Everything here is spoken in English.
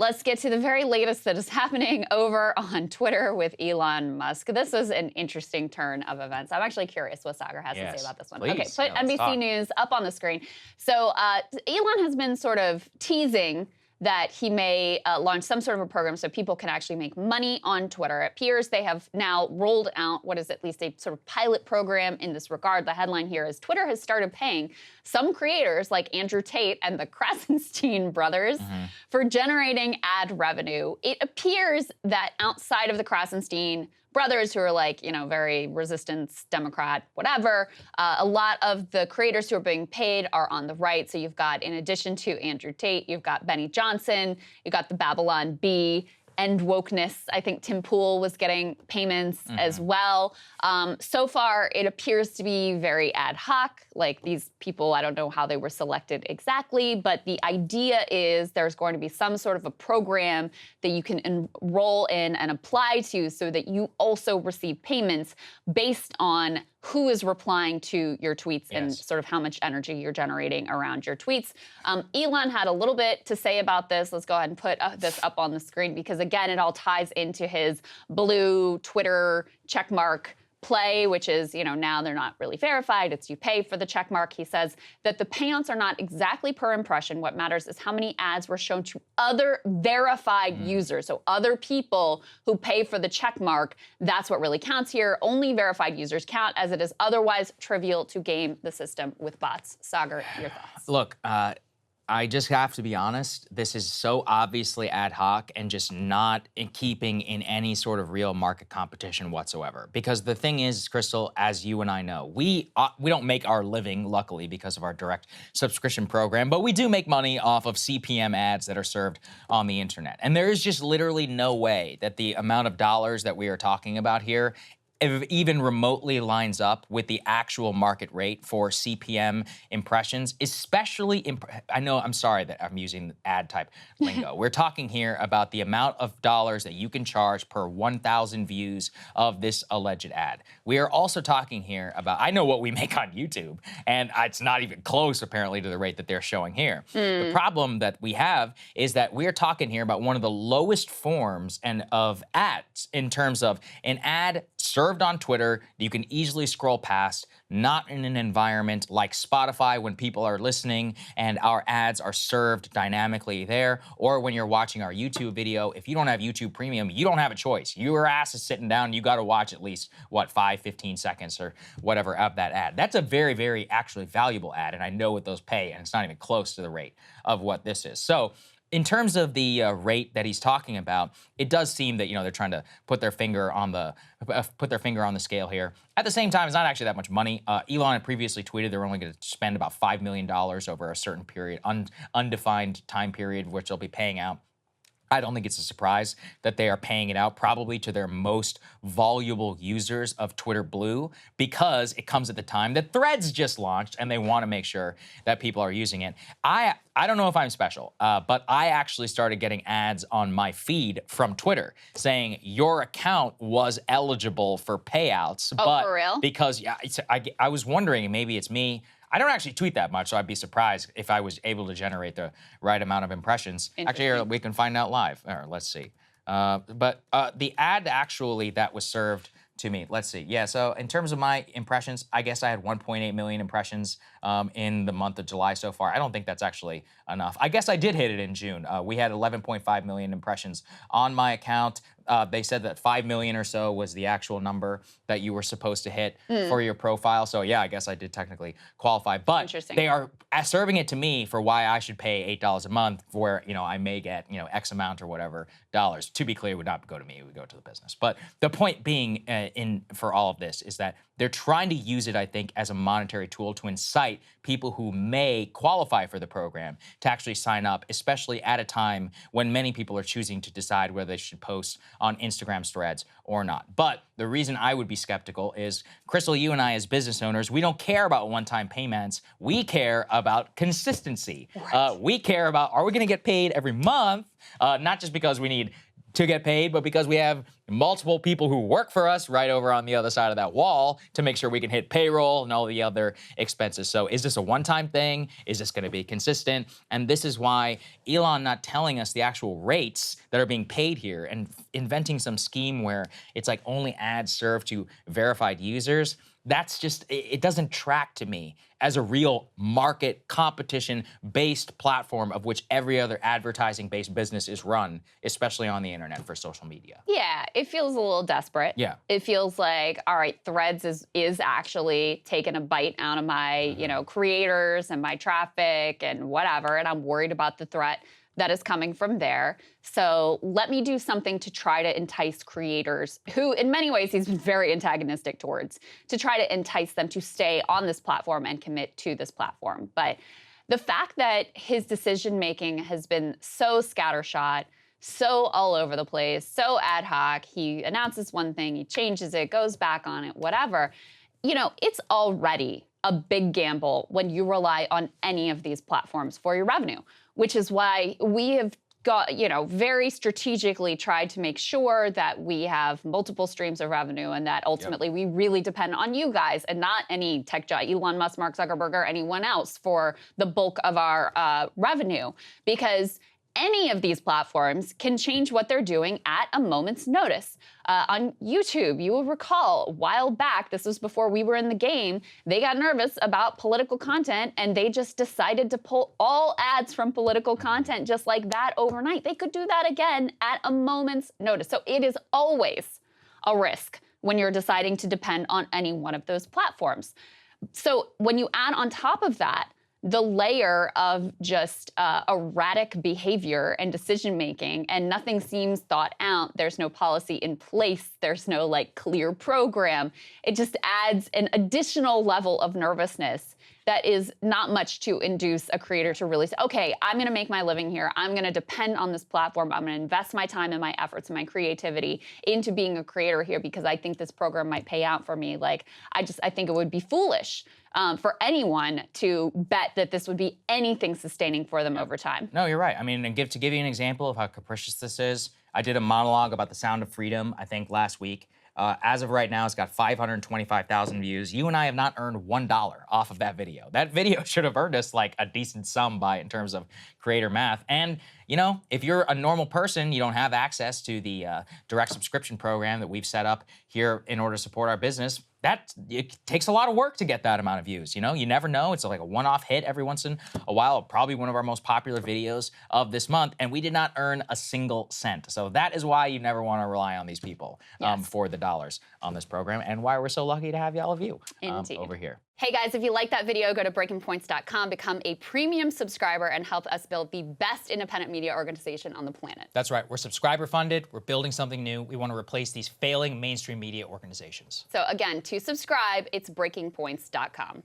Let's get to the very latest that is happening over on Twitter with Elon Musk. This is an interesting turn of events. I'm actually curious what Sagar has to say about this one. Please. Okay, put Yeah, let's NBC talk. News up on the screen. So Elon has been sort of teasing that he may launch some sort of a program so people can actually make money on Twitter. It appears they have now rolled out what is at least a sort of pilot program in this regard. The headline here is Twitter has started paying some creators like Andrew Tate and the Krassenstein brothers for generating ad revenue. It appears that outside of the Krassenstein brothers, who are like, you know, very resistance, Democrat, whatever. A lot of the creators who are being paid are on the right. So you've got, in addition to Andrew Tate, you've got Benny Johnson, you've got the Babylon Bee, End Wokeness. I think Tim Pool was getting payments as well. So far, it appears to be very ad hoc. Like these people, I don't know how they were selected exactly, but the idea is there's going to be some sort of a program that you can enroll in and apply to so that you also receive payments based on who is replying to your tweets and sort of how much energy you're generating around your tweets. Elon had a little bit to say about this. Let's go ahead and put this up on the screen because, again, it all ties into his blue Twitter checkmark play, which is, you know, now they're not really verified. It's you pay for the check mark. He says that the payouts are not exactly per impression. What matters is how many ads were shown to other verified users. So other people who pay for the check mark, that's what really counts here. Only verified users count, as it is otherwise trivial to game the system with bots. Sagar, your thoughts? Look, I just have to be honest, this is so obviously ad hoc and just not in keeping in any sort of real market competition whatsoever. Because the thing is, Crystal, as you and I know, we don't make our living, luckily, because of our direct subscription program, but we do make money off of CPM ads that are served on the internet. And there is just literally no way that the amount of dollars that we are talking about here if even remotely lines up with the actual market rate for CPM impressions, especially, I know, I'm sorry that I'm using ad type lingo. We're talking here about the amount of dollars that you can charge per 1,000 views of this alleged ad. We are also talking here about, I know what we make on YouTube, and it's not even close, apparently, to the rate that they're showing here. The problem that we have is that we're talking here about one of the lowest forms of ads in terms of an ad served on Twitter, you can easily scroll past, not in an environment like Spotify when people are listening and our ads are served dynamically there, or when you're watching our YouTube video. If you don't have YouTube Premium, you don't have a choice. Your ass is sitting down, you gotta watch at least, what, 5-15 seconds or whatever of that ad. That's a very, very actually valuable ad, and I know what those pay, and it's not even close to the rate of what this is. So, in terms of the rate that he's talking about, it does seem that, you know, they're trying to put their finger on the scale here. At the same time, it's not actually that much money. Elon had previously tweeted they're only going to spend about $5 million over a certain period, undefined time period, which they'll be paying out. I don't think it's a surprise that they are paying it out probably to their most voluble users of Twitter Blue, because it comes at the time that Threads just launched and they want to make sure that people are using it. I don't know if I'm special, but I actually started getting ads on my feed from Twitter saying your account was eligible for payouts. Oh, but for real? Because I was wondering, maybe it's me. I don't actually tweet that much, so I'd be surprised if I was able to generate the right amount of impressions. Actually, here, we can find out live. Let's see. But the ad actually that was served to me, let's see. Yeah, so in terms of my impressions, I guess I had 1.8 million impressions in the month of July so far. I don't think that's actually enough. I guess I did hit it in June. We had 11.5 million impressions on my account. They said that 5 million or so was the actual number that you were supposed to hit for your profile. So yeah, I guess I did technically qualify. But they are serving it to me for why I should pay $8 a month, where, you know, I may get, you know, X amount or whatever dollars. To be clear, it would not go to me, it would go to the business. But the point being for all of this is that they're trying to use it, I think, as a monetary tool to incite people who may qualify for the program to actually sign up, especially at a time when many people are choosing to decide whether they should post on Instagram's Threads or not. But the reason I would be skeptical is, Crystal, you and I as business owners, we don't care about one-time payments. We care about consistency. Right. We care about, are we going to get paid every month? Not just because we need to get paid, but because we have multiple people who work for us right over on the other side of that wall to make sure we can hit payroll and all the other expenses. So is this a one-time thing? Is this going to be consistent? And this is why Elon not telling us the actual rates that are being paid here and inventing some scheme where it's like only ads served to verified users. That's just, it doesn't track to me as a real market competition-based platform of which every other advertising-based business is run, especially on the internet for social media. Yeah, it feels a little desperate. Yeah. It feels like, all right, Threads is actually taking a bite out of my, creators and my traffic and whatever, and I'm worried about the threat that is coming from there. So let me do something to try to entice creators who, in many ways, he's been very antagonistic towards, to try to entice them to stay on this platform and commit to this platform. But the fact that his decision-making has been so scattershot, so all over the place, so ad hoc, he announces one thing, he changes it, goes back on it, whatever, it's already a big gamble when you rely on any of these platforms for your revenue, which is why we have got, very strategically tried to make sure that we have multiple streams of revenue and that ultimately we really depend on you guys and not any tech giant, Elon Musk, Mark Zuckerberg, or anyone else for the bulk of our revenue. Because any of these platforms can change what they're doing at a moment's notice. On YouTube, you will recall a while back, this was before we were in the game, they got nervous about political content and they just decided to pull all ads from political content just like that overnight. They could do that again at a moment's notice. So it is always a risk when you're deciding to depend on any one of those platforms. So when you add on top of that, the layer of just erratic behavior and decision-making, and nothing seems thought out. There's no policy in place. There's no clear program. It just adds an additional level of nervousness that is not much to induce a creator to really say, okay, I'm gonna make my living here. I'm gonna depend on this platform. I'm gonna invest my time and my efforts and my creativity into being a creator here because I think this program might pay out for me. I think it would be foolish for anyone to bet that this would be anything sustaining for them over time. No, you're right. I mean, to give you an example of how capricious this is, I did a monologue about the sound of freedom, I think, last week. As of right now, it's got 525,000 views. You and I have not earned $1 off of that video. That video should have earned us a decent sum in terms of creator math. And, if you're a normal person, you don't have access to the direct subscription program that we've set up here in order to support our business. It takes a lot of work to get that amount of views. You never know. It's like a one-off hit every once in a while. Probably one of our most popular videos of this month, and we did not earn a single cent. So that is why you never want to rely on these people for the dollars on this program, and why we're so lucky to have all of you over here. Hey guys, if you like that video, go to breakingpoints.com, become a premium subscriber, and help us build the best independent media organization on the planet. That's right. We're subscriber funded. We're building something new. We want to replace these failing mainstream media organizations. So again, to subscribe, it's breakingpoints.com.